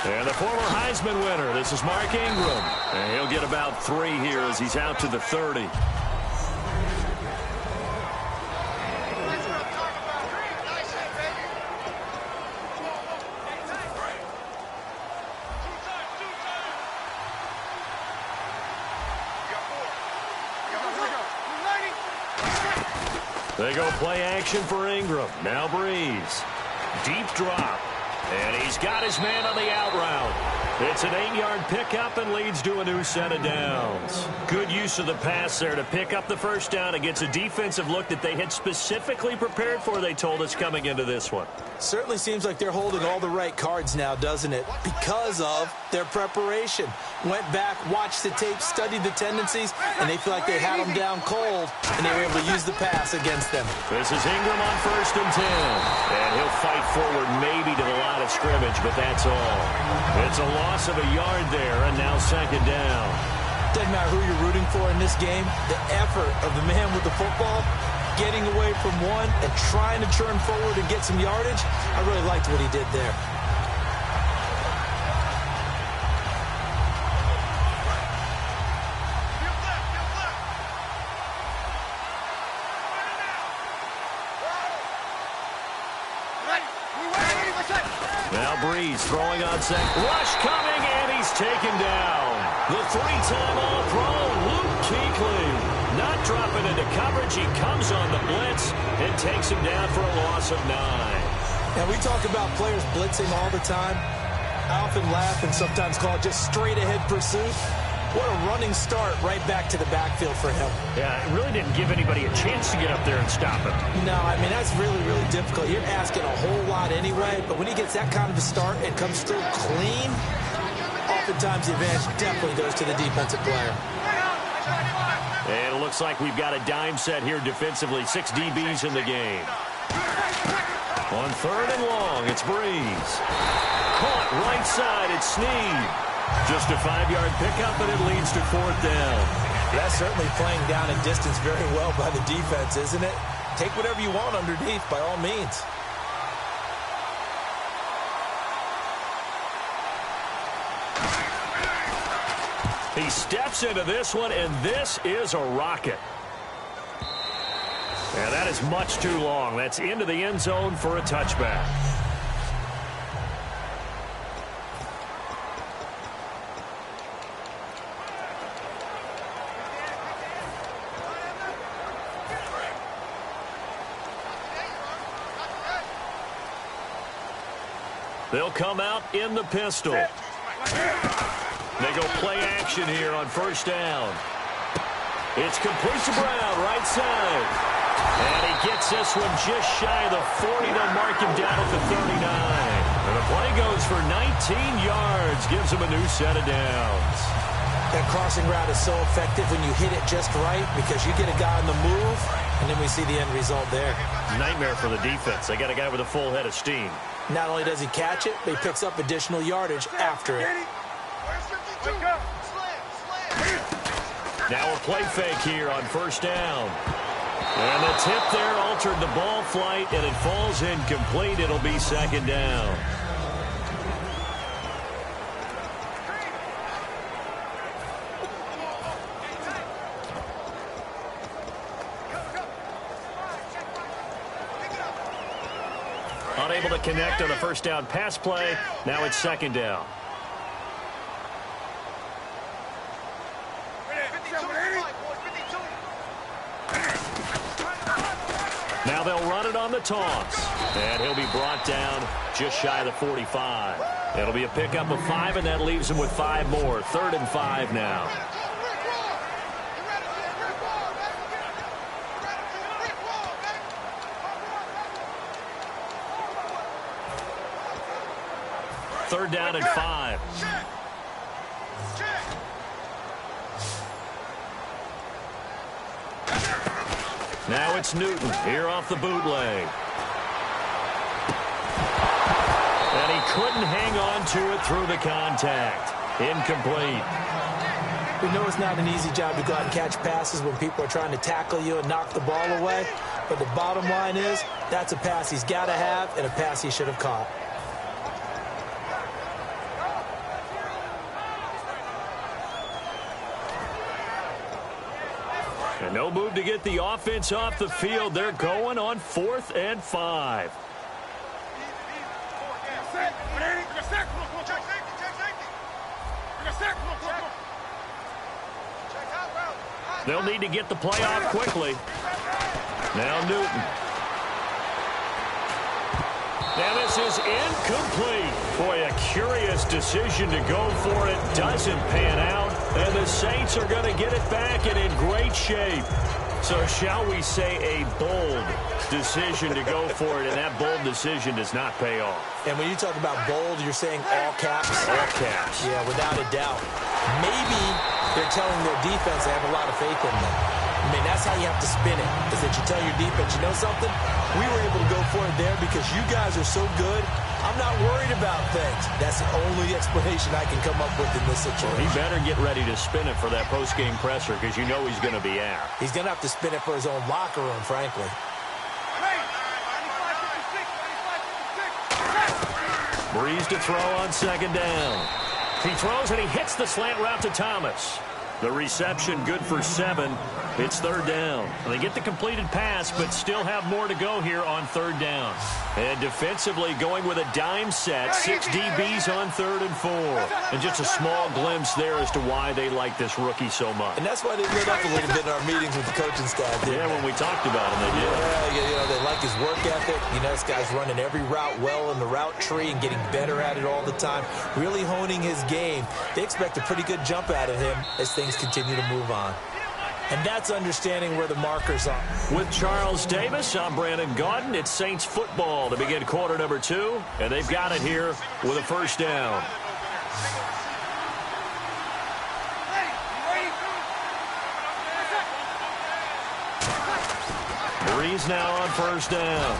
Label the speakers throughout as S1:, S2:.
S1: And the former Heisman winner, this is Mark Ingram. And he'll get about 3 here as he's out to the 30. They go play action for Ingram. Now Breeze. Deep drop. And he's got his man on the out route. It's an 8-yard pickup and leads to a new set of downs. Good use of the pass there to pick up the first down against a defensive look that they had specifically prepared for, they told us, coming into this one.
S2: Certainly seems like they're holding all the right cards now, doesn't it? Because of their preparation. Went back, watched the tape, studied the tendencies, and they feel like they had them down cold, and they were able to use the pass against them.
S1: This is Ingram on 1st and 10. And he'll fight forward maybe to the line of scrimmage, but that's all. It's a loss of a yard there, and now 2nd down.
S2: Doesn't matter who you're rooting for in this game. The effort of the man with the football, getting away from one and trying to turn forward and get some yardage, I really liked what he did there.
S1: Now Breeze throwing on second. Rush coming, and he's taken down. The 3-time All-Pro, Luke Kuechly. Not dropping into coverage. He comes on the blitz and takes him down for a loss of 9.
S2: And we talk about players blitzing all the time. I often laugh and sometimes call it just straight-ahead pursuit. What a running start right back to the backfield for him.
S1: Yeah, it really didn't give anybody a chance to get up there and stop him.
S2: No, I mean, that's really, really difficult. You're asking a whole lot anyway, but when he gets that kind of a start and comes through clean, oftentimes the advantage definitely goes to the defensive player.
S1: And it looks like we've got a dime set here defensively. 6 DBs in the game. On 3rd and long, it's Breeze. Caught right side, it's Snead. Just a 5-yard pickup, and it leads to 4th down.
S2: That's certainly playing down and distance very well by the defense, isn't it? Take whatever you want underneath, by all means.
S1: He steps into this one, and this is a rocket. And that is much too long. That's into the end zone for a touchback. They'll come out in the pistol. They go play action here on 1st down. It's complete to Brown, right side. And he gets this one just shy of the 40. They'll mark him down at the 39. And the play goes for 19 yards. Gives him a new set of downs.
S2: That crossing route is so effective when you hit it just right because you get a guy on the move, and then we see the end result there.
S1: Nightmare for the defense. They got a guy with a full head of steam.
S2: Not only does he catch it, but he picks up additional yardage after it.
S1: Now a play fake here on 1st down. And the tip there altered the ball flight, and it falls incomplete. It'll be 2nd down. Unable to connect on the 1st down pass play. Now it's 2nd down. Now they'll run it on the toss. And he'll be brought down just shy of the 45. It'll be a pickup of 5, and that leaves him with 5 more. 3rd and 5 now. Third down and 5. Now it's Newton here off the bootleg. And he couldn't hang on to it through the contact. Incomplete.
S2: We know it's not an easy job to go out and catch passes when people are trying to tackle you and knock the ball away. But the bottom line is that's a pass he's got to have and a pass he should have caught.
S1: And no move to get the offense off the field. They're going on 4th and 5. They'll need to get the play off quickly. Now Newton. Now this is incomplete. Boy, a curious decision to go for it. Doesn't pan out. And the Saints are going to get it back and in great shape. So shall we say a bold decision to go for it, and that bold decision does not pay off.
S2: And when you talk about bold, you're saying all caps?
S1: All caps.
S2: Yeah, without a doubt. Maybe they're telling their defense they have a lot of faith in them. I mean, that's how you have to spin it, is that you tell your defense, you know something? We were able to go for it there because you guys are so good. I'm not worried about things. That's the only explanation I can come up with in this situation.
S1: He better get ready to spin it for that post-game presser because you know he's going to be out.
S2: He's going to have to spin it for his own locker room, frankly.
S1: Breeze to throw on 2nd down. He throws and he hits the slant route to Thomas. The reception good for 7. It's 3rd down. They get the completed pass, but still have more to go here on 3rd down. And defensively going with a dime set. 6 DBs on 3rd and 4. And just a small glimpse there as to why they like this rookie so much.
S2: And that's why they lit up a little bit in our meetings with the coaching staff.
S1: Yeah, when we talked about him, they did.
S2: Yeah, you know, they like his work ethic. You know, this guy's running every route well in the route tree and getting better at it all the time. Really honing his game. They expect a pretty good jump out of him as things continue to move on. And that's understanding where the markers are.
S1: With Charles Davis, I'm Brandon Gaudin. It's Saints football to begin quarter number 2. And they've got it here with a 1st down. Breeze now on 1st down.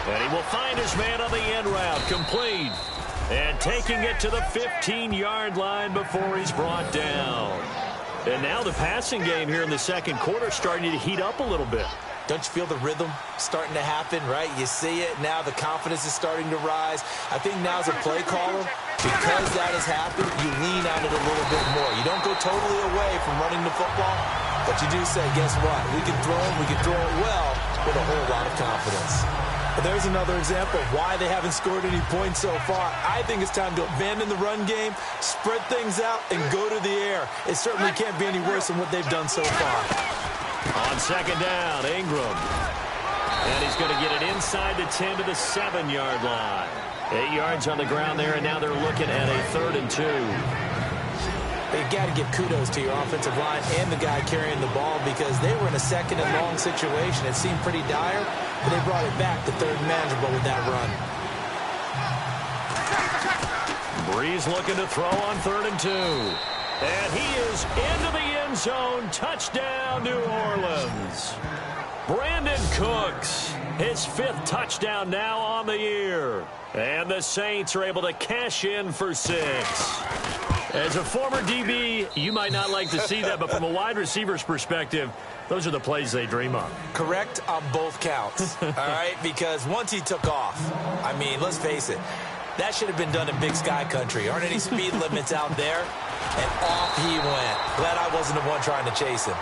S1: And he will find his man on the end route. Complete. And taking it to the 15-yard line before he's brought down. And now the passing game here in the 2nd quarter starting to heat up a little bit.
S2: Don't you feel the rhythm starting to happen, right? You see it. Now the confidence is starting to rise. I think now as a play caller, because that has happened, you lean on it a little bit more. You don't go totally away from running the football, but you do say, guess what? We can throw it. We can throw it well with a whole lot of confidence. But there's another example of why they haven't scored any points so far. I think it's time to abandon the run game, spread things out, and go to the air. It certainly can't be any worse than what they've done so far.
S1: On 2nd down, Ingram. And he's going to get it inside the 10 to the 7-yard line. 8 yards on the ground there, and now they're looking at a 3rd and 2.
S2: You've got to give kudos to your offensive line and the guy carrying the ball because they were in a 2nd and long situation. It seemed pretty dire, but they brought it back to 3rd and manageable with that run.
S1: Breeze looking to throw on 3rd and 2. And he is into the end zone. Touchdown, New Orleans. Brandon Cooks, his 5th touchdown now on the year. And the Saints are able to cash in for 6. As a former DB, you might not like to see that, but from a wide receiver's perspective, those are the plays they dream of.
S2: Correct on both counts, all right? Because once he took off, I mean, let's face it, that should have been done in Big Sky Country. Aren't any speed limits out there? And off he went. Glad I wasn't the one trying to chase him.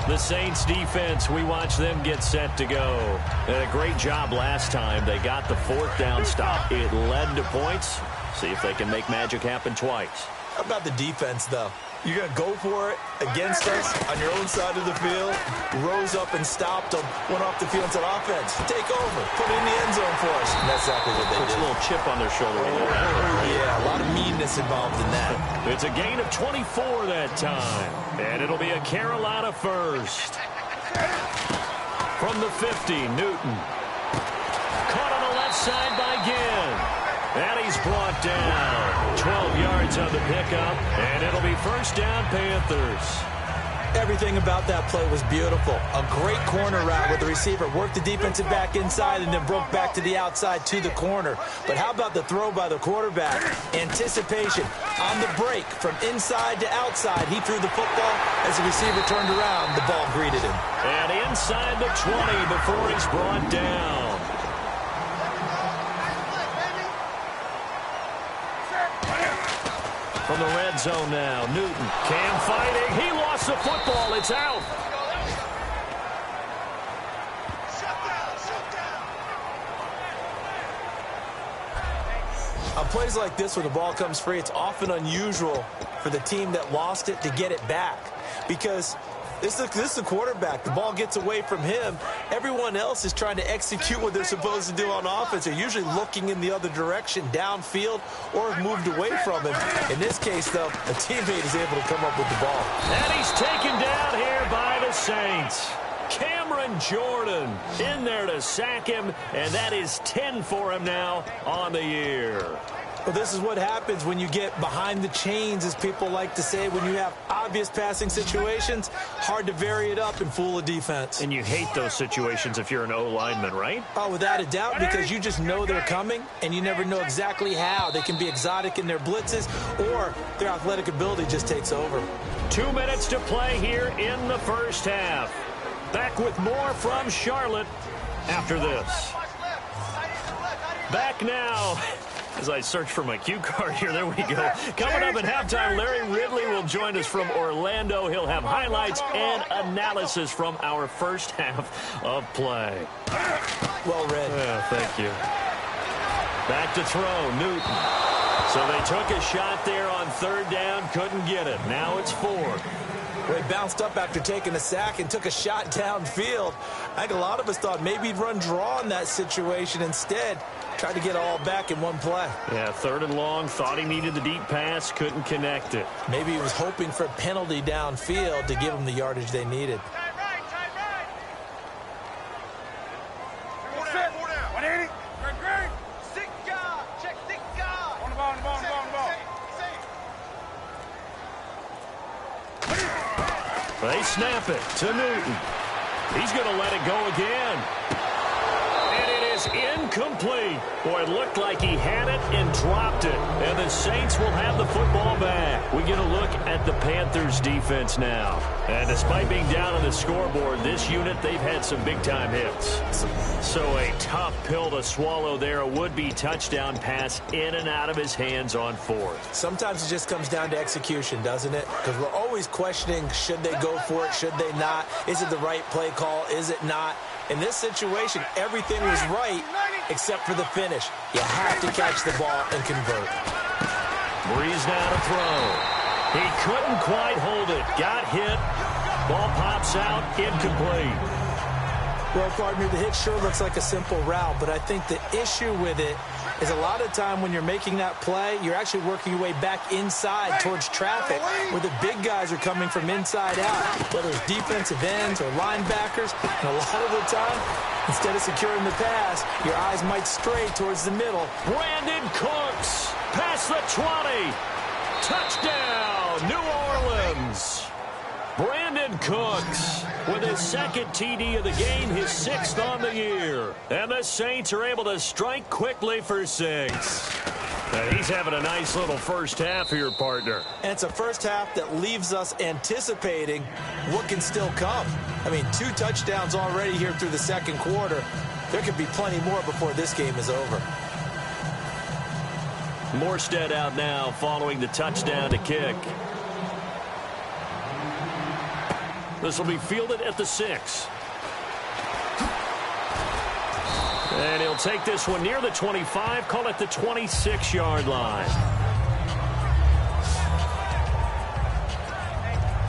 S1: The Saints defense, we watch them get set to go. They had a great job last time. They got the 4th down stop. It led to points. See if they can make magic happen twice.
S2: How about the defense, though? You're going to go for it against us on your own side of the field. Rose up and stopped them. Went off the field and said, offense, take over. Put it in the end zone for us. And that's exactly what they did.
S1: Puts a little chip on their shoulder.
S2: Yeah, a lot of meanness involved in that.
S1: It's a gain of 24 that time. And it'll be a Carolina 1st. From the 50, Newton. Caught on the left side by Ginn. And he's brought down. 12 yards on the pickup. And it'll be 1st down, Panthers.
S2: Everything about that play was beautiful. A great corner route where the receiver worked the defensive back inside and then broke back to the outside to the corner. But how about the throw by the quarterback? Anticipation on the break from inside to outside. He threw the football. As the receiver turned around, the ball greeted him.
S1: And inside the 20 before he's brought down. from the red zone now. Newton, Cam fighting. He lost the football. It's out.
S2: On plays like this where the ball comes free, it's often unusual for the team that lost it to get it back because this is the quarterback. The ball gets away from him. Everyone else is trying to execute what they're supposed to do on offense. They're usually looking in the other direction, downfield, or have moved away from him. In this case, though, a teammate is able to come up with the ball.
S1: And he's taken down here by the Saints. Cameron Jordan in there to sack him, and that is 10 for him now on the year.
S2: Well, this is what happens when you get behind the chains, as people like to say. When you have obvious passing situations, hard to vary it up and fool a defense.
S1: And you hate those situations if you're an O-lineman, right?
S2: Oh, without a doubt, because you just know they're coming, and you never know exactly how. They can be exotic in their blitzes, or their athletic ability just takes over.
S1: 2 minutes to play here in the first half. Back with more from Charlotte after this. Back now. As I search for my cue card here, there we go. Coming up at halftime, Larry Ridley will join us from Orlando. He'll have highlights and analysis from our first half of play.
S2: Well read.
S1: Yeah, thank you. Back to throw, Newton. So they took a shot there on third down, couldn't get it. Now it's fourth.
S2: Well, he bounced up after taking a sack and took a shot downfield. I think a lot of us thought maybe he'd run draw in that situation. Instead, tried to get all back in one play.
S1: Yeah, third and long, thought he needed the deep pass, couldn't connect it.
S2: Maybe he was hoping for a penalty downfield to give him the yardage they needed.
S1: They snap it to Newton. He's going to let it go again. And it is incomplete. Boy, it looked like he had it and dropped it. And the Saints will have the football back. We get a look at the Panthers defense now. And despite being down on the scoreboard, this unit, they've had some big-time hits. So a tough pill to swallow there. A would-be touchdown pass in and out of his hands on fourth.
S2: Sometimes it just comes down to execution, doesn't it? Because we're always questioning, should they go for it, should they not? Is it the right play call, is it not? In this situation, everything was right except for the finish. You have to catch the ball and convert.
S1: Breeze now to throw. He couldn't quite hold it. Got hit. Ball pops out. Incomplete.
S2: Well, partner, the hit sure looks like a simple route, but I think the issue with it is a lot of time when you're making that play, you're actually working your way back inside towards traffic where the big guys are coming from inside out, whether it's defensive ends or linebackers. And a lot of the time, instead of securing the pass, your eyes might stray towards the middle.
S1: Brandon Cooks past the 20. Touchdown, New Orleans. Brandon Cooks with his second TD of the game, his sixth on the year. And the Saints are able to strike quickly for 6. And he's having a nice little first half here, partner.
S2: And it's a first half that leaves us anticipating what can still come. I mean, 2 touchdowns already here through the second quarter. There could be plenty more before this game is over.
S1: Morstead out now following the touchdown to kick. This will be fielded at the 6. And he'll take this one near the 25, call it the 26-yard line.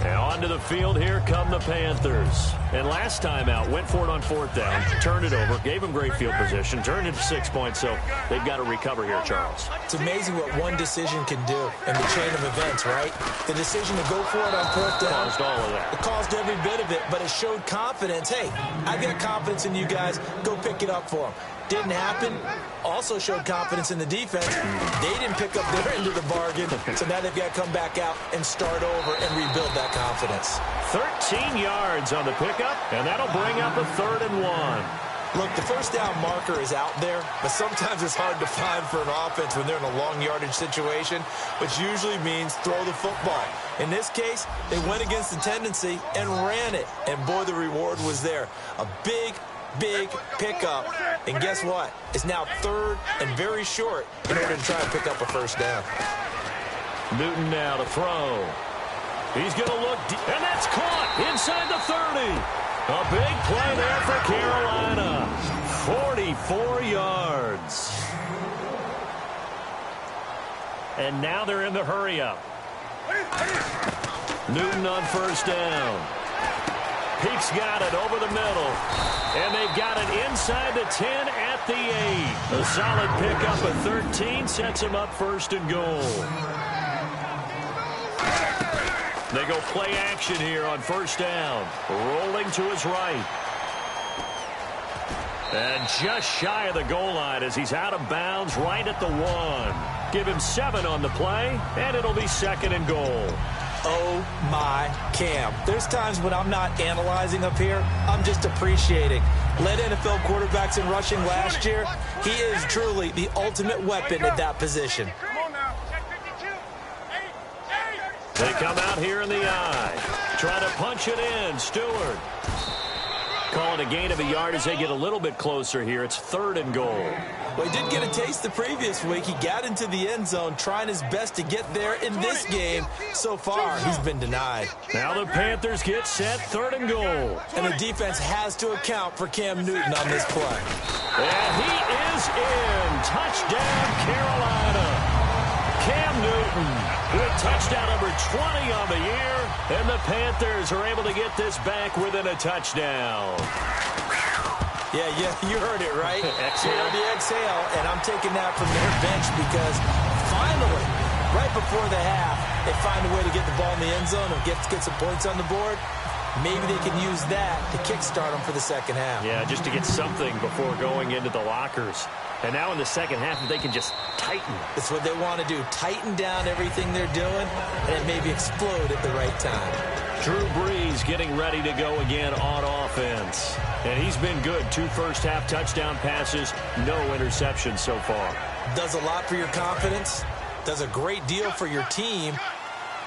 S1: And onto the field, here come the Panthers. And last time out, went for it on fourth down, turned it over, gave him great field position, turned it to 6 points, so they've got to recover here, Charles.
S2: It's amazing what one decision can do in the chain of events, right? The decision to go for it on fourth down.
S1: Caused all of that.
S2: It caused every bit of it, but it showed confidence. Hey, I've got confidence in you guys. Go pick it up for them. Didn't happen. Also showed confidence in the defense. They didn't pick up their end of the bargain, so now they've got to come back out and start over and rebuild that confidence.
S1: 13 yards on the pickup, and that'll bring up a 3rd and 1.
S2: Look, the first down marker is out there, but sometimes it's hard to find for an offense when they're in a long yardage situation, which usually means throw the football. In this case, they went against the tendency and ran it, and boy, the reward was there. A big pickup, and guess what? It's now 3rd and very short in order to try and pick up a first down.
S1: Newton now to throw. He's going to look, and that's caught inside the 30. A big play there for Carolina. 44 yards. And now they're in the hurry-up. Newton on first down. Peaks got it over the middle. And they've got it inside the 10 at the 8. A solid pickup of 13 sets him up first and goal. They go play action here on first down. Rolling to his right. And just shy of the goal line as he's out of bounds right at the 1. Give him 7 on the play, and it'll be second and goal.
S2: Oh, my Cam. There's times when I'm not analyzing up here. I'm just appreciating. Led NFL quarterbacks in rushing last year. He is truly the ultimate weapon at that position.
S1: They come out here in the eye. Trying to punch it in. Stewart. Calling a gain of a yard as they get a little bit closer here. It's third and goal.
S2: Well, he did get a taste the previous week. He got into the end zone, trying his best to get there in this game. So far, he's been denied.
S1: Now the Panthers get set, third and goal.
S2: And the defense has to account for Cam Newton on this play.
S1: And he is in. Touchdown, Carolina. Cam Newton with touchdown number 20 on the year. And the Panthers are able to get this back within a touchdown.
S2: Yeah, you heard it, right?
S1: Exhale.
S2: You heard the exhale, and I'm taking that from their bench because finally, right before the half, they find a way to get the ball in the end zone and get some points on the board. Maybe they can use that to kickstart them for the second half.
S1: Yeah, just to get something before going into the lockers. And now in the second half, if they can just tighten.
S2: That's what they want to do. Tighten down everything they're doing and maybe explode at the right time.
S1: Drew Brees getting ready to go again on offense. And he's been good. 2 first-half touchdown passes, no interceptions so far.
S2: Does a lot for your confidence. Does a great deal for your team.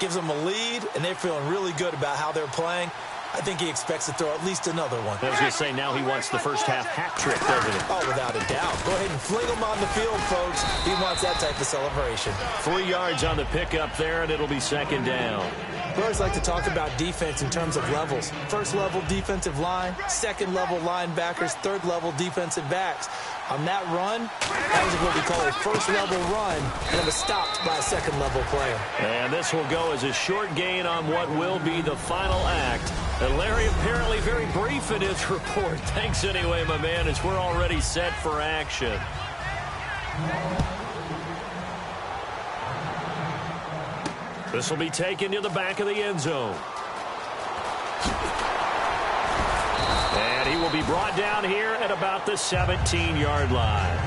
S2: Gives them a lead, and they're feeling really good about how they're playing. I think he expects to throw at least another one.
S1: I was going to say, now he wants the first-half hat trick, doesn't he?
S2: Oh, without a doubt. Go ahead and fling him on the field, folks. He wants that type of celebration.
S1: 3 yards on the pickup there, and it'll be second down.
S2: We always like to talk about defense in terms of levels. First level defensive line, second level linebackers, third level defensive backs. On that run, that was what we call a first level run, and it was stopped by a second level player.
S1: And this will go as a short gain on what will be the final act. And Larry apparently very brief in his report. Thanks anyway, my man, as we're already set for action. This will be taken to the back of the end zone. And he will be brought down here at about the 17-yard line.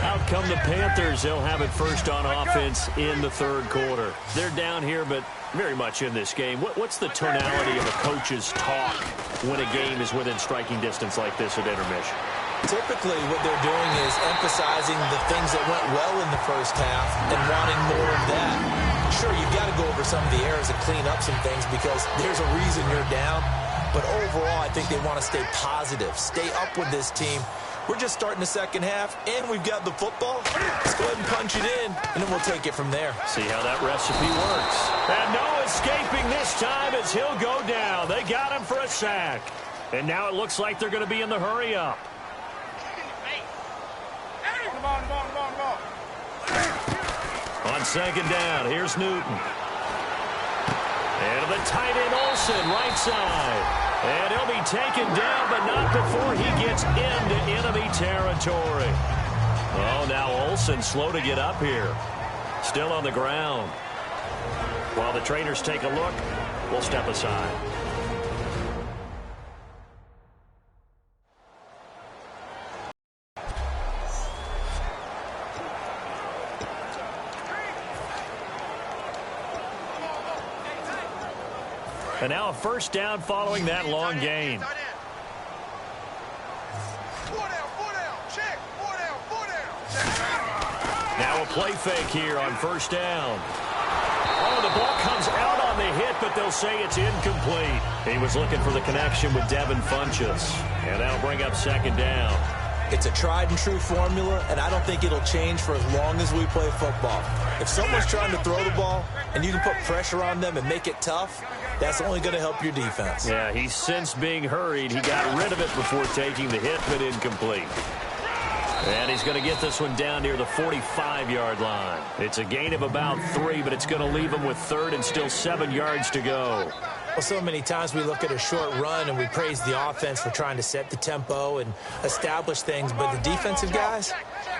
S1: Out come the Panthers. They'll have it first on offense in the third quarter. They're down here, but very much in this game. What's the tonality of a coach's talk when a game is within striking distance like this at intermission?
S2: Typically, what they're doing is emphasizing the things that went well in the first half and wanting more of that. Sure, you've got to go over some of the errors and clean up some things because there's a reason you're down. But overall, I think they want to stay positive, stay up with this team. We're just starting the second half, and we've got the football. Let's go ahead and punch it in, and then we'll take it from there.
S1: See how that recipe works. And no escaping this time as he'll go down. They got him for a sack. And now it looks like they're going to be in the hurry-up. On second down, here's Newton. And the tight end Olsen, right side. And he'll be taken down, but not before he gets into enemy territory. Oh, now Olsen slow to get up here. Still on the ground. While the trainers take a look, we'll step aside. And now a first down following that long gain. Now a play fake here on first down. Oh, the ball comes out on the hit, but they'll say it's incomplete. He was looking for the connection with Devin Funchess, and that'll bring up second down.
S2: It's a tried-and-true formula, and I don't think it'll change for as long as we play football. If someone's trying to throw the ball and you can put pressure on them and make it tough, that's only going to help your defense.
S1: Yeah, he's since being hurried. He got rid of it before taking the hit, but incomplete. And he's going to get this one down near the 45-yard line. It's a gain of about 3, but it's going to leave him with third and still 7 yards to go.
S2: Well, so many times we look at a short run and we praise the offense for trying to set the tempo and establish things, but the defensive guys,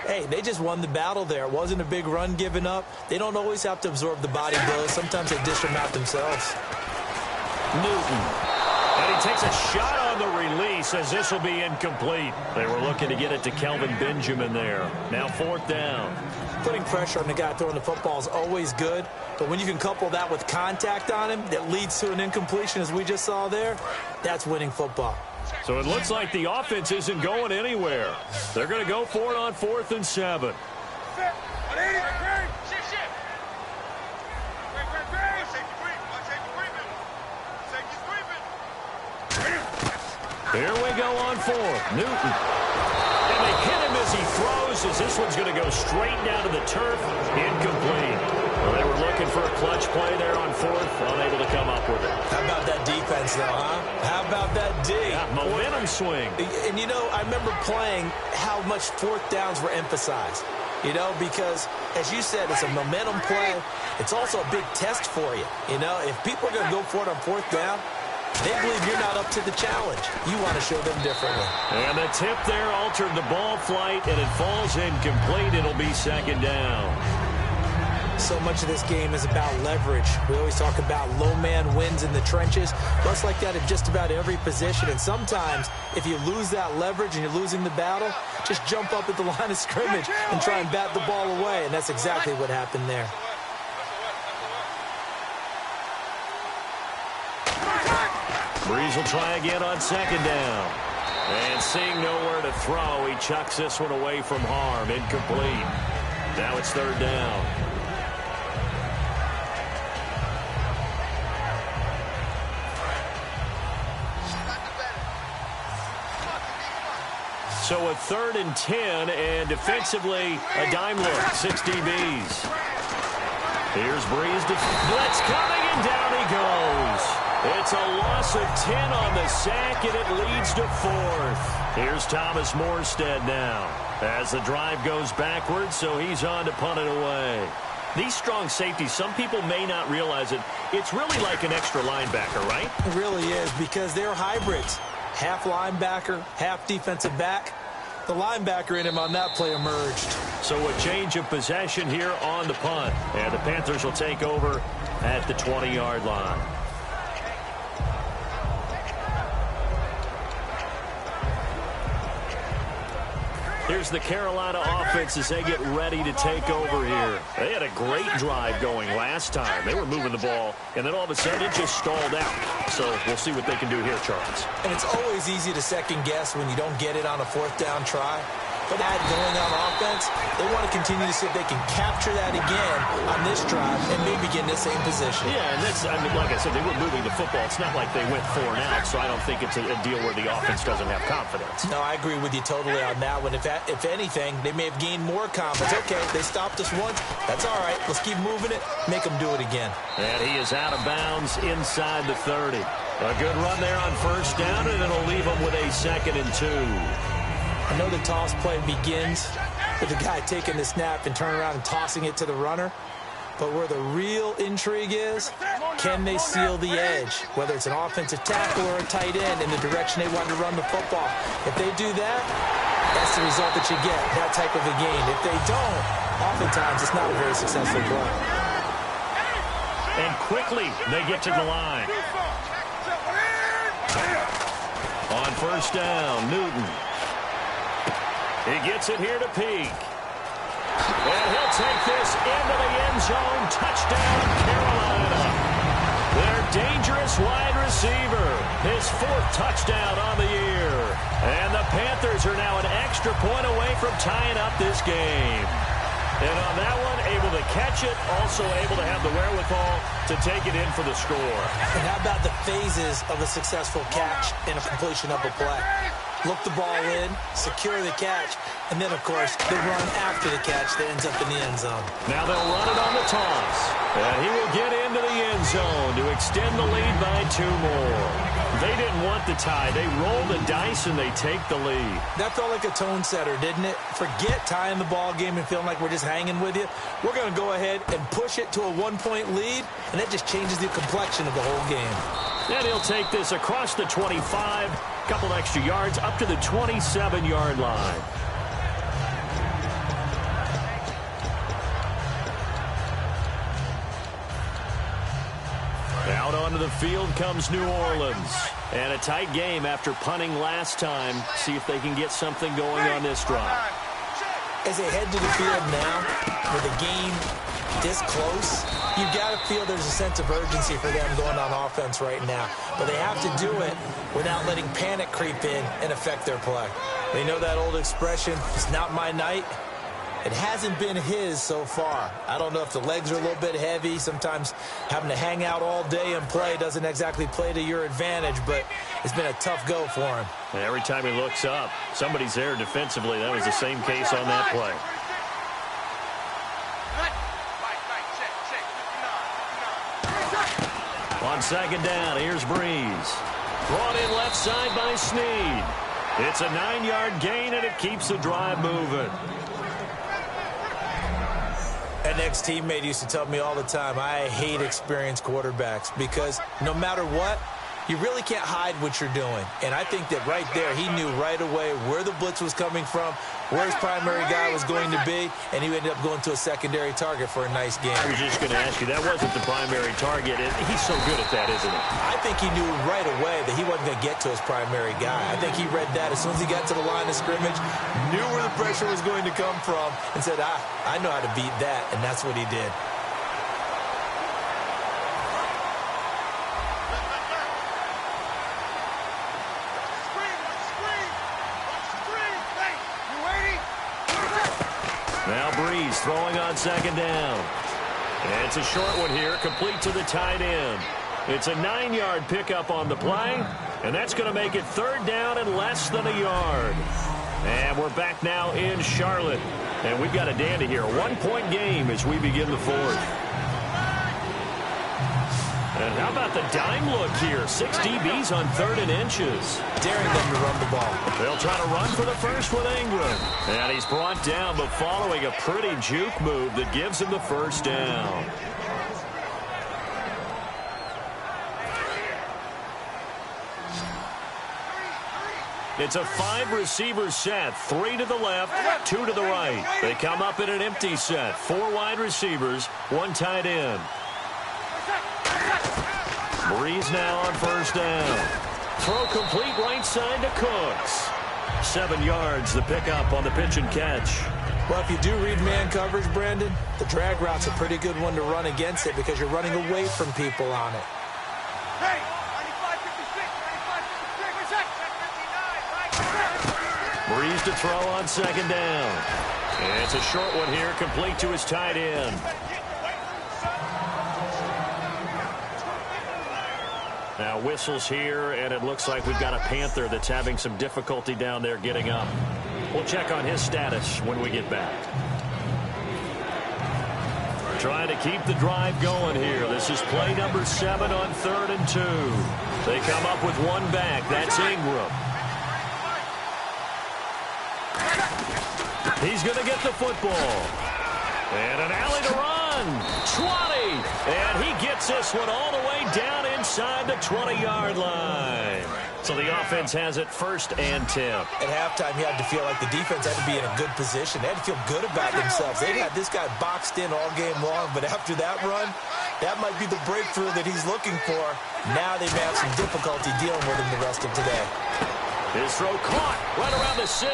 S2: hey, they just won the battle there. It wasn't a big run given up. They don't always have to absorb the body blows. Sometimes they dish them out themselves.
S1: Newton. And he takes a shot on the release as this will be incomplete. They were looking to get it to Kelvin Benjamin there. Now fourth down.
S2: Putting pressure on the guy throwing the football is always good, but when you can couple that with contact on him that leads to an incompletion as we just saw there, that's winning football.
S1: So it looks like the offense isn't going anywhere. They're going to go for it on 4th and 7. Here we go on 4th. Newton. And they hit him as he throws, as this one's going to go straight down to the turf. Incomplete. Well, they were looking for a clutch play there on 4th, unable to come up with it.
S2: How about that defense, though, huh? How about that D?
S1: Yeah, momentum swing.
S2: And, you know, I remember playing how much 4th downs were emphasized. You know, because, as you said, it's a momentum play. It's also a big test for you. You know, if people are going to go for it on 4th down, they believe you're not up to the challenge. You want to show them differently.
S1: And the tip there altered the ball flight, and it falls incomplete. It'll be second down.
S2: So much of this game is about leverage. We always talk about low man wins in the trenches. Well, it's like that at just about every position. And sometimes, if you lose that leverage and you're losing the battle, just jump up at the line of scrimmage and try and bat the ball away. And that's exactly what happened there.
S1: Breeze will try again on second down. And seeing nowhere to throw, he chucks this one away from harm. Incomplete. Now it's third down. So a 3rd and 10, and defensively, a dime look. 6 DBs. Here's Breeze. Blitz coming, and down he goes. It's a loss of 10 on the sack, and it leads to 4th. Here's Thomas Morstead now as the drive goes backwards, so he's on to punt it away. These strong safeties, some people may not realize it. It's really like an extra linebacker, right?
S2: It really is, because they're hybrids. Half linebacker, half defensive back. The linebacker in him on that play emerged.
S1: So a change of possession here on the punt. And the Panthers will take over at the 20-yard line. Here's the Carolina offense as they get ready to take over here. They had a great drive going last time. They were moving the ball, and then all of a sudden it just stalled out. So we'll see what they can do here, Charles.
S2: And it's always easy to second guess when you don't get it on a 4th down try. But that going on offense, they want to continue to see if they can capture that again on this drive and maybe get in the same position.
S1: Yeah, and that's, I mean, like I said, they were moving the football. It's not like they went 4 and out, so I don't think it's a deal where the offense doesn't have confidence.
S2: No, I agree with you totally on that one. If anything, they may have gained more confidence. Okay, they stopped us once. That's all right. Let's keep moving it. Make them do it again.
S1: And he is out of bounds inside the 30. A good run there on 1st down, and it'll leave them with a 2nd and 2.
S2: I know the toss play begins with the guy taking the snap and turning around and tossing it to the runner. But where the real intrigue is, can they seal the edge? Whether it's an offensive tackle or a tight end in the direction they want to run the football. If they do that, that's the result that you get, that type of a game. If they don't, oftentimes it's not a very successful play.
S1: And quickly, they get to the line. On 1st down, Newton. He gets it here to Peak. And he'll take this into the end zone. Touchdown, Carolina. Their dangerous wide receiver. His 4th touchdown on the year. And the Panthers are now an extra point away from tying up this game. And on that one, able to catch it, also able to have the wherewithal to take it in for the score.
S2: And how about the phases of a successful catch and a completion of a play? Look the ball in, secure the catch, and then, of course, the run after the catch that ends up in the end zone.
S1: Now they'll run it on the toss. And he will get into the end zone to extend the lead by 2 more. They didn't want the tie. They roll the dice and they take the lead.
S2: That felt like a tone setter, didn't it? Forget tying the ball game and feeling like we're just hanging with you. We're going to go ahead and push it to a 1-point lead, and that just changes the complexion of the whole game.
S1: And he'll take this across the 25, couple extra yards up to the 27-yard line. Out onto the field comes New Orleans. And a tight game after punting last time. See if they can get something going on this drive.
S2: As they head to the field now, with the game this close, you've got to feel there's a sense of urgency for them going on offense right now. But they have to do it without letting panic creep in and affect their play. They know that old expression, it's not my night. It hasn't been his so far. I don't know if the legs are a little bit heavy. Sometimes having to hang out all day and play doesn't exactly play to your advantage, but it's been a tough go for him.
S1: And every time he looks up, somebody's there defensively. That was the same case on that play. On second down, here's Breeze. Brought in left side by Snead. It's a 9-yard gain, and it keeps the drive moving.
S2: An ex-teammate used to tell me all the time, I hate experienced quarterbacks because no matter what, you really can't hide what you're doing. And I think that right there, he knew right away where the blitz was coming from, where his primary guy was going to be, and he ended up going to a secondary target for a nice game.
S1: I was just going to ask you, that wasn't the primary target. He's so good at that, isn't he?
S2: I think he knew right away that he wasn't going to get to his primary guy. I think he read that as soon as he got to the line of scrimmage, knew where the pressure was going to come from, and said, I know how to beat that, and that's what he did.
S1: Now Breeze throwing on second down. And it's a short one here, complete to the tight end. It's a 9-yard pickup on the play, and that's going to make it 3rd down and less than a yard. And we're back now in Charlotte. And we've got a dandy here, a 1-point game as we begin the 4th. And how about the dime look here? 6 DBs on 3rd and inches.
S2: Daring them to run the ball.
S1: They'll try to run for the first with Ingram. And he's brought down, but following a pretty juke move that gives him the 1st down. It's a 5-receiver set, 3 to the left, 2 to the right. They come up in an empty set, 4 wide receivers, 1 tight end. Breeze now on 1st down. Throw complete right side to Cooks. 7 yards, the pickup on the pitch and catch.
S2: Well, if you do read man coverage, Brandon, the drag route's a pretty good one to run against it because you're running away from people on it.
S1: Breeze to throw on 2nd down. And it's a short one here, complete to his tight end. Now whistles here, and it looks like we've got a Panther that's having some difficulty down there getting up. We'll check on his status when we get back. Trying to keep the drive going here. This is play number 7 on 3rd and 2. They come up with 1 back. That's Ingram. He's going to get the football. And an alley to run. 20. And he gets this one all the way down inside the 20-yard line. So the offense has it 1st and 10.
S2: At halftime, you had to feel like the defense had to be in a good position. They had to feel good about themselves. They had this guy boxed in all game long, but after that run, that might be the breakthrough that he's looking for. Now they may have some difficulty dealing with him the rest of today.
S1: His throw caught right around the 6.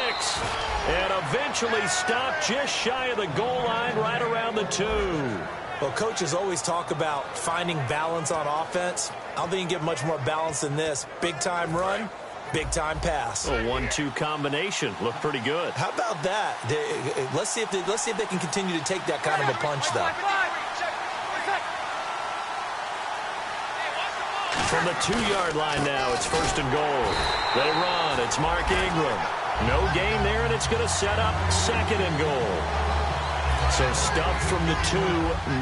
S1: And eventually stopped just shy of the goal line right around the 2.
S2: Well, coaches always talk about finding balance on offense. I don't think you can get much more balance than this. Big-time run, Big-time pass.
S1: A 1-2 combination. Looked pretty good.
S2: How about that? Let's see if they can continue to take that kind of a punch, though.
S1: From the 2-yard line now, it's 1st and goal. They run. It's Mark Ingram. No gain there, and it's going to set up 2nd and goal. So stuff from the 2.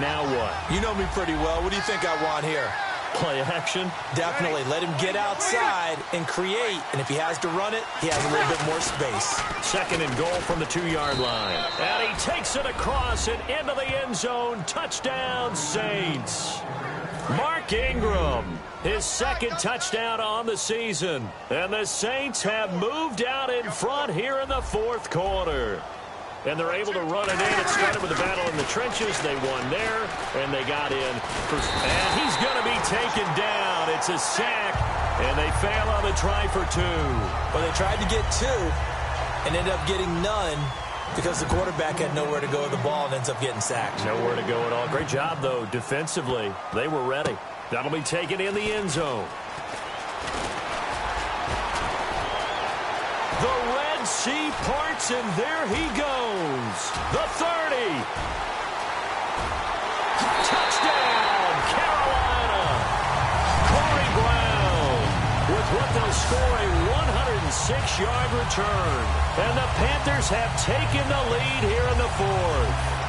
S1: Now what?
S2: You know me pretty well. What do you think I want here?
S1: Play action?
S2: Definitely. Let him get outside and create. And if he has to run it, he has a little bit more space.
S1: 2nd and goal from the 2-yard line. And he takes it across and into the end zone. Touchdown, Saints. Mark Ingram, his 2nd touchdown on the season. And the Saints have moved out in front here in the 4th quarter. And they're able to run it in. It started with a battle in the trenches. They won there, and they got in. And he's going to be taken down. It's a sack, and they fail on the try for 2.
S2: Well, they tried to get 2 and ended up getting none because the quarterback had nowhere to go with the ball and ends up getting sacked.
S1: Nowhere to go at all. Great job, though, defensively. They were ready. That'll be taken in the end zone. The Red Sea parts, and there he goes. The 30. Touchdown, Carolina. Corey Brown with what they'll score a 106-yard return. And the Panthers have taken the lead here in the 4th.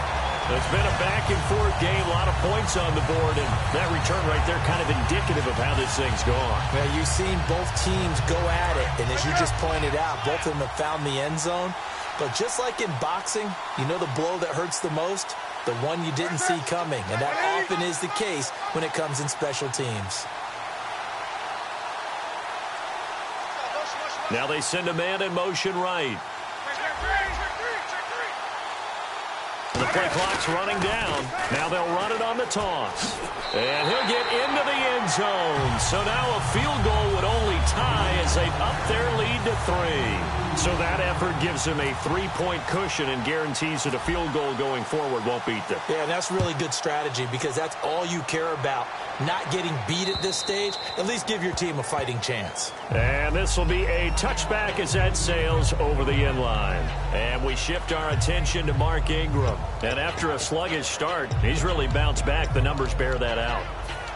S1: It's been a back-and-forth game, a lot of points on the board, and that return right there kind of indicative of how this thing's gone.
S2: Yeah, you've seen both teams go at it, and as you just pointed out, both of them have found the end zone. But just like in boxing, you know the blow that hurts the most? The one you didn't see coming, and that often is the case when it comes in special teams.
S1: Now they send a man in motion right. The play clock's running down. Now they'll run it on the toss. And he'll get into the end zone. So now a field goal would only tie as they up their lead to 3. So that effort gives them a 3-point cushion and guarantees that a field goal going forward won't beat them.
S2: Yeah, and that's really good strategy because that's all you care about. Not getting beat at this stage. At least give your team a fighting chance.
S1: And this will be a touchback as that sails over the end line. And we shift our attention to Mark Ingram. And after a sluggish start, he's really bounced back. The numbers bear that out.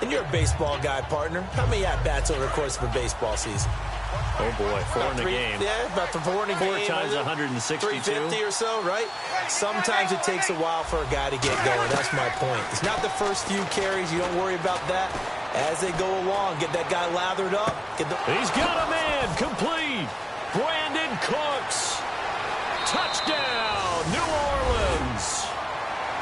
S2: And you're a baseball guy, partner. How many at-bats over the course of a baseball season?
S1: Oh, boy, 4 in a game.
S2: Yeah, about 4 in a game.
S1: 4 times 162.
S2: 350 or so, right? Sometimes it takes a while for a guy to get going. That's my point. It's not the first few carries. You don't worry about that. As they go along, get that guy lathered up.
S1: He's got a man. Complete. Brandon Cooks. Touchdown, New Orleans.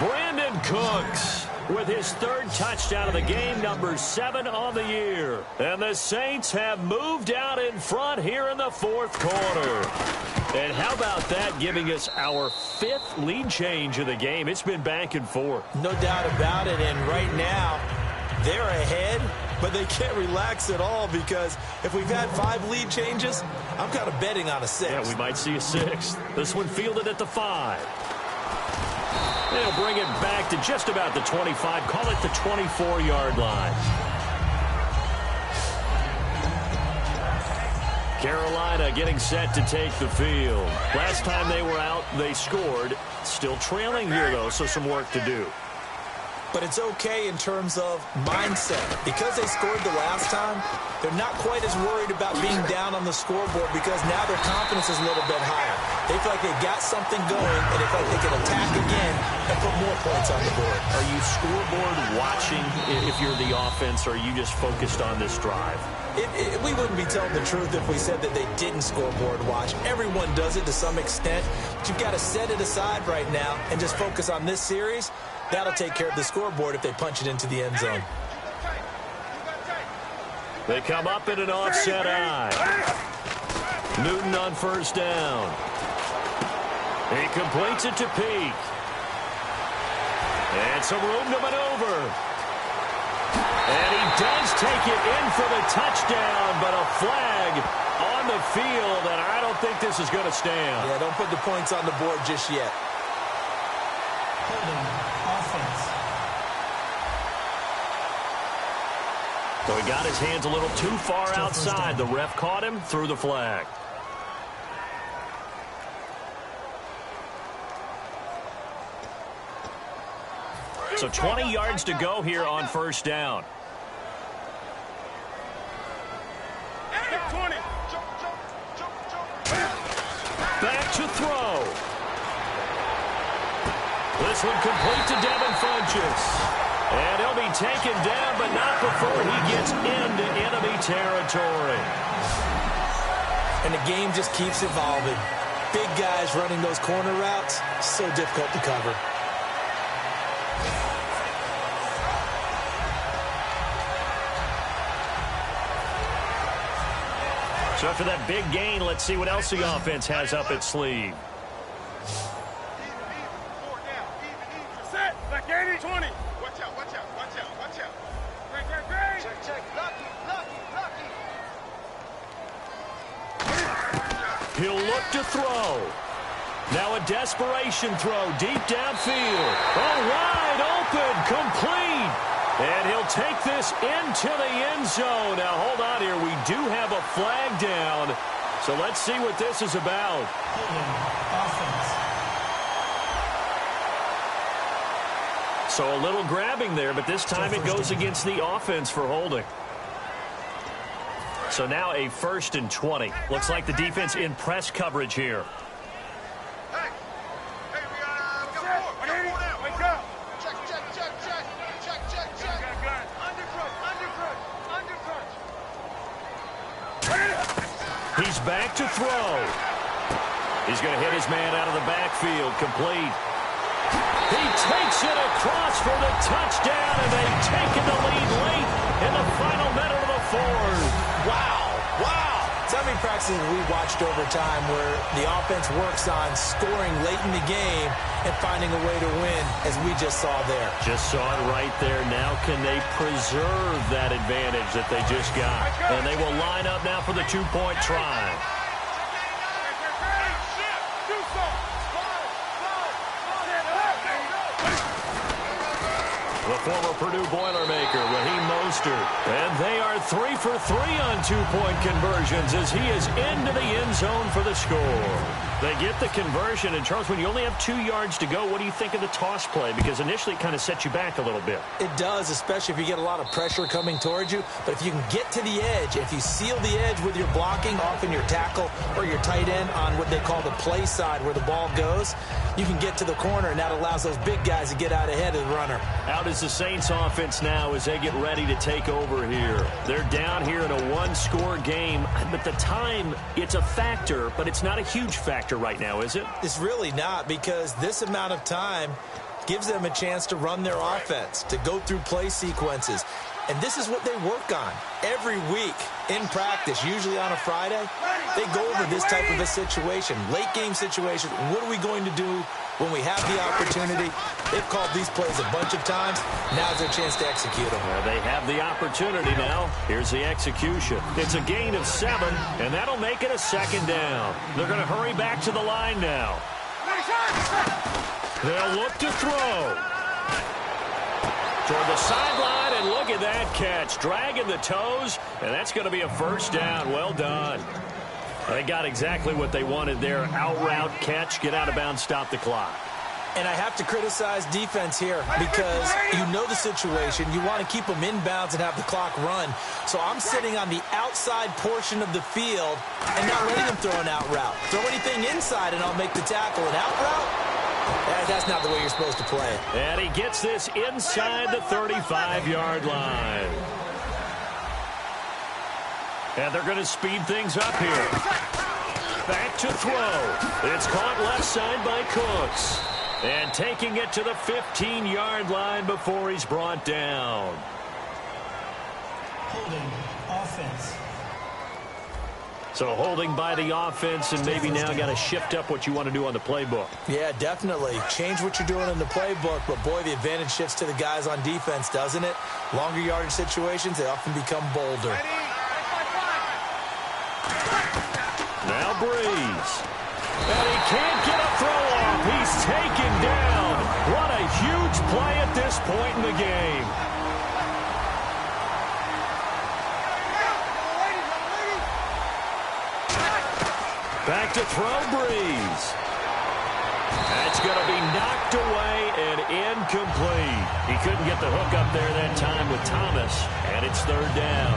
S1: Brandon Cooks with his 3rd touchdown of the game, number 7 on the year. And the Saints have moved out in front here in the 4th quarter. And how about that, giving us our 5th lead change of the game? It's been back and forth.
S2: No doubt about it, and right now, they're ahead, but they can't relax at all because if we've had 5 lead changes, I'm kind of betting on a 6th.
S1: Yeah, we might see a 6th. This one fielded at the 5. They'll bring it back to just about the 25. Call it the 24-yard line. Carolina getting set to take the field. Last time they were out, they scored. Still trailing here, though, so some work to do.
S2: But it's okay in terms of mindset. Because they scored the last time, they're not quite as worried about being down on the scoreboard because now their confidence is a little bit higher. They feel like they got something going, and they feel like they can attack again and put more points on the board.
S1: Are you scoreboard watching if you're the offense, or are you just focused on this drive?
S2: We wouldn't be telling the truth if we said that they didn't scoreboard watch. Everyone does it to some extent, but you've got to set it aside right now and just focus on this series. That'll take care of the scoreboard if they punch it into the end zone.
S1: They come up in an offset eye. Newton on 1st down. He completes it to Peak. And some room to maneuver. And he does take it in for the touchdown, but a flag on the field, and I don't think this is going to stand.
S2: Yeah, don't put the points on the board just yet.
S1: So he got his hands a little too far outside. The ref caught him, threw the flag. So 20 yards to go here on first down. Back to throw. This one complete to Devin Funchess. And he'll be taken down, but not before he gets into enemy territory.
S2: And the game just keeps evolving. Big guys running those corner routes, so difficult to cover.
S1: So after that big gain, let's see what else the offense has up its sleeve.
S3: Set, like 80-20. Watch out, watch out, watch out, watch out. Great. Check. Lucky.
S1: He'll look to throw. Now a desperation throw deep downfield. Oh, wide open, complete. And he'll take this into the end zone. Now, hold on here. We do have a flag down. So let's see what this is about. So a little grabbing there, but this time it goes against the offense for holding. So now a 1st and 20. Looks like the defense in press coverage here.
S3: Hey, we got 4. We got 4 now. Wake up. Check. Undercrunch.
S1: He's back to throw. He's going to hit his man out of the backfield. Complete. He takes it across for the touchdown, and they've taken the lead late in the final minute of the 4th.
S2: Wow. So many practices we watched over time where the offense works on scoring late in the game and finding a way to win, as we just saw there.
S1: Just saw it right there. Now can they preserve that advantage that they just got? And they will line up now for the 2-point try. The former Purdue Boilermaker, Raheem Mostert. And they are 3 for 3 on 2-point conversions as he is into the end zone for the score. They get the conversion. And, Charles, when you only have 2 yards to go, what do you think of the toss play? Because initially it kind of sets you back a little bit.
S2: It does, especially if you get a lot of pressure coming towards you. But if you can get to the edge, if you seal the edge with your blocking, often your tackle or your tight end on what they call the play side where the ball goes, you can get to the corner, and that allows those big guys to get out ahead of the runner.
S1: Out is the Saints offense now as they get ready to take over here. They're down here in a 1-score game, but the time, it's a factor, but it's not a huge factor right now, is it?
S2: It's really not, because this amount of time gives them a chance to run their offense, to go through play sequences. And this is what they work on every week in practice, usually on a Friday. They go over this type of a situation, late game situation. What are we going to do when we have the opportunity? They've called these plays a bunch of times. Now's their chance to execute them.
S1: Well, they have the opportunity now. Here's the execution. It's a gain of 7, and that'll make it a 2nd down. They're going to hurry back to the line now. They'll look to throw. Toward the sideline, and look at that catch. Dragging the toes, and that's going to be a 1st down. Well done. They got exactly what they wanted there. Out route, catch, get out of bounds, stop the clock.
S2: And I have to criticize defense here because you know the situation. You want to keep them inbounds and have the clock run. So I'm sitting on the outside portion of the field and not letting them throw an out route. Throw anything inside and I'll make the tackle. An out route? That's not the way you're supposed to play it.
S1: And he gets this inside the 35-yard line. And they're going to speed things up here. Back to throw. It's caught left side by Cooks. And taking it to the 15-yard line before he's brought down.
S4: Holding offense.
S1: So holding by the offense, and maybe now got to shift up what you want to do on the playbook.
S2: Yeah, definitely. Change what you're doing in the playbook, but boy, the advantage shifts to the guys on defense, doesn't it? Longer yardage situations, they often become bolder.
S1: Now Breeze. And he can't get a throw off. He's taken down. What a huge play at this point in the game. Back to throw, Brees. That's going to be knocked away and incomplete. He couldn't get the hook up there that time with Thomas, and it's third down.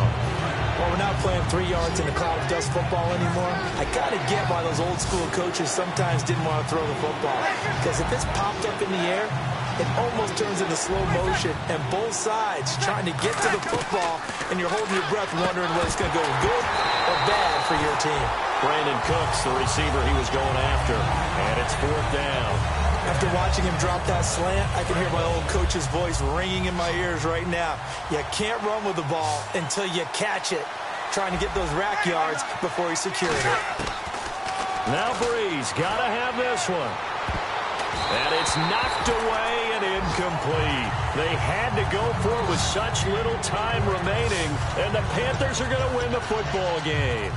S2: Well, we're not playing 3 yards in a cloud of dust football anymore. I kind of get why those old-school coaches sometimes didn't want to throw the football. Because if it's popped up in the air, it almost turns into slow motion, and both sides trying to get to the football, and you're holding your breath wondering whether it's going to go good or bad for your team.
S1: Brandon Cooks, the receiver he was going after, and it's fourth down.
S2: After watching him drop that slant, I can hear my old coach's voice ringing in my ears right now. You can't run with the ball until you catch it, trying to get those rack yards before he secured it.
S1: Now Brees got to have this one. And it's knocked away and incomplete. They had to go for it with such little time remaining, and the Panthers are going to win the football game.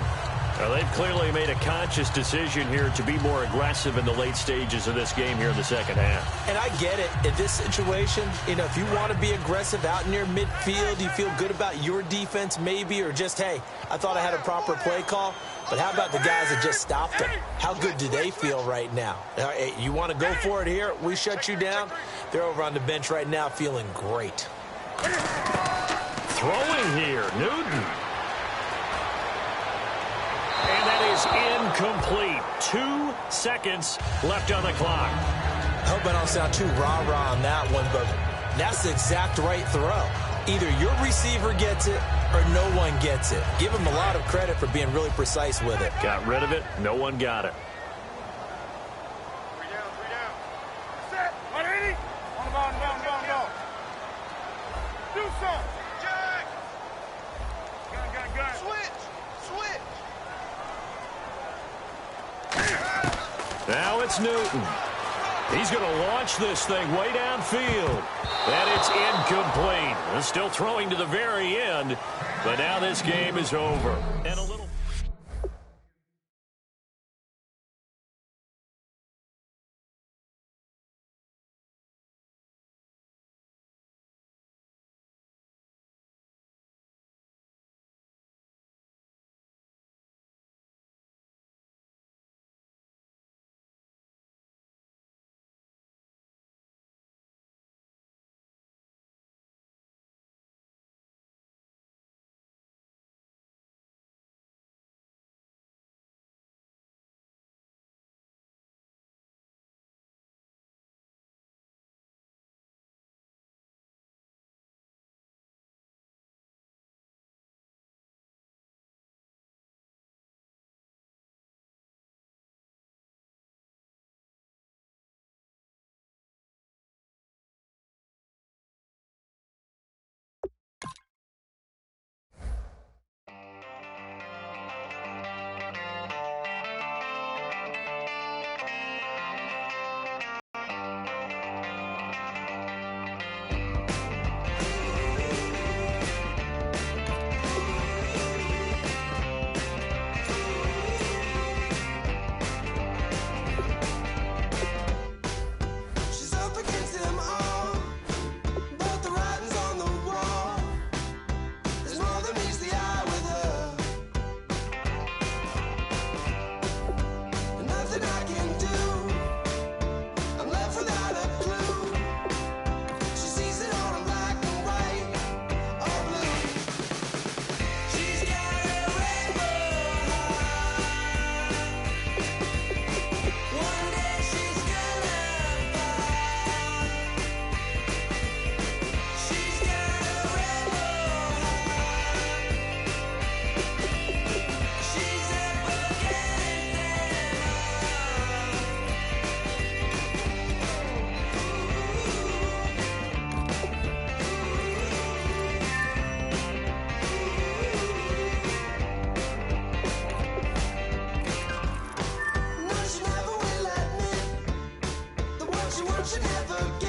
S1: Now, they've clearly made a conscious decision here to be more aggressive in the late stages of this game here in the second half.
S2: And I get it. In this situation, if you want to be aggressive out near midfield, you feel good about your defense maybe, or just, hey, I thought I had a proper play call. But how about the guys that just stopped them? How good do they feel right now? Hey, you want to go for it here? We shut you down. They're over on the bench right now feeling great.
S1: Throwing here, Newton. And that is incomplete. 2 seconds left on the clock.
S2: I hope I don't sound too rah-rah on that one, but that's the exact right throw. Either your receiver gets it or no one gets it. Give him a lot of credit for being really precise with it.
S1: Got rid of it. No one got it.
S3: 3 down, 3 down. Set. 180. On the ball, on the ball, on the ball, on the ball. Do something. Jack. Gun. Switch.
S1: Now it's Newton. He's going to launch this thing way downfield. And it's incomplete. They're still throwing to the very end, but now this game is over. And a little...
S4: Never